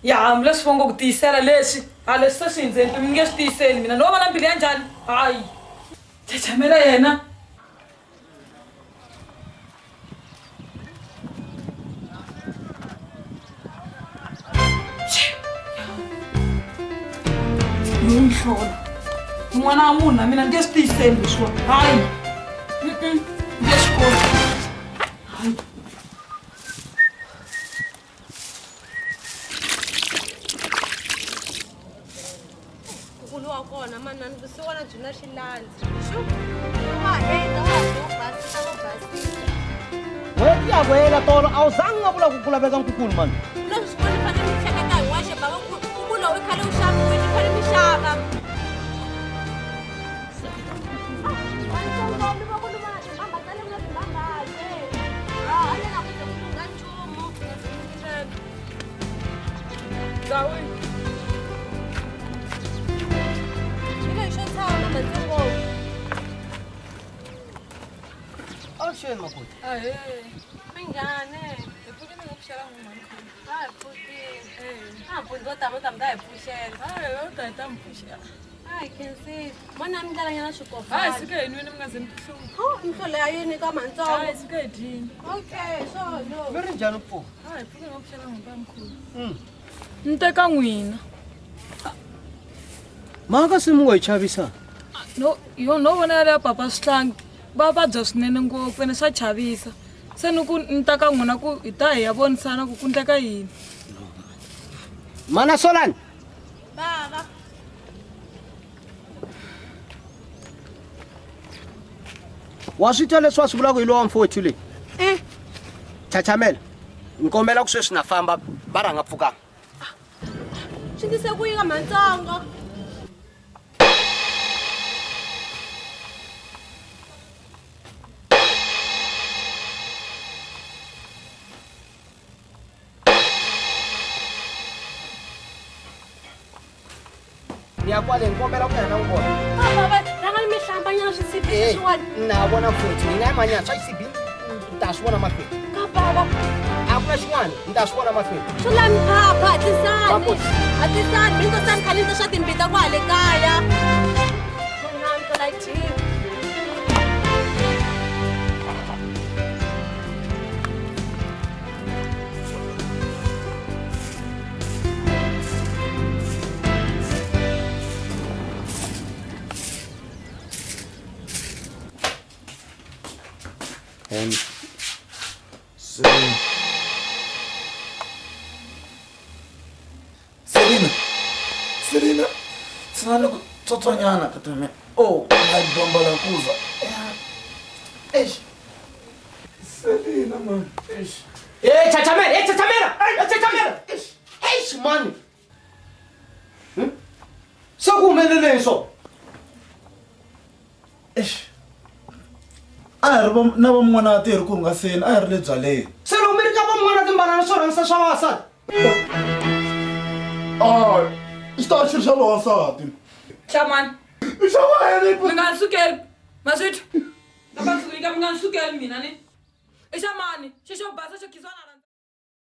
Ya leswi vongo ku tiyisela leswi a leswi se swi hindzeni mi nge swi tiyiseli mina no va na mbilu ya njhani hayi Chachamela yena Nhlola n'wana wa munhu na mina nge swi tiyiseli leswiwa hayi nge swi koti hayi wa kona manani vusiwana byi na xilandzi xu wa heta wa basisa wa basisa n'hweti ya vuyela tolo a wu zangi nga vula ku laveka nkukulu mani leswi swi koni fanele mi hleketa hi waxe bava nkukulu lowu i khale wu xaviwile fane mi xava Sheni makoti. Minjani? Hi pfukile nga pfuxela n'wana Hi pfukile. Mpunzi wo tama ta mi ta hi pfuxela. hayi yo ta hi ta mi pfuxela Hayi khensi. Mana mi ndlalanyana swikofana. hayi sike hi nwini mi nga ze mi tihlungu Mhlolo ya yini ka mantsongo? hayi sike hi dyini Okay, so no. Mi ri njhani pfuka? hayi pfuke nga pfuxela n'wana vamkhulu ni teka n'wina Mhaka se mi ngo hi chavisa. no vona yale ya papa swihlangi va vabya swinene ngopfu ene swa chavisa se ni ku ni ta ka n'wina ku hi ta hi ya vonisana ku ku ndleka yini Mana Solani. Baba. Wa swi twa leswi wa swi vulaka hi lowa mfowethu leyi? Chachamela. Ni kombela ku sweswi na famba va rhanga pfukanga. Swi ndise ku yi ka mantsongo. Ni ya kwale ni kombela ku ya na n'wi vona. Baba, ranga mi hlambanyana swisibi swin'wana. Na vona mfowethu ni nga manyana swa xisibi ni ta swi vona mahlweni. Ka baba. A ku na xin'wana ni ta swi vona mahlweni. Swi lami phapha hatisani mi ngo sani khale ndza swa timbita ku hale kaya nanto like TV Selina, sinale ku tsotsonyana ka tame. Oh, my dombala kuza. Eish. Selina man, eish. Chachamela. Eish man. Se ku humelele so. Eish. A ri na va mun'wana tirhi ku nga seni, a ri le byaleni. Se lo mi ri ka va mun'wana timbanana swo rhangisa swa vavasati. Ah, xitori xi ri xa vavasati. hlamani I xa wena. mi nga ni sukeli maswithu mi nga ni sukeli mina ni i xa mani xi xo basa xo khisiwa na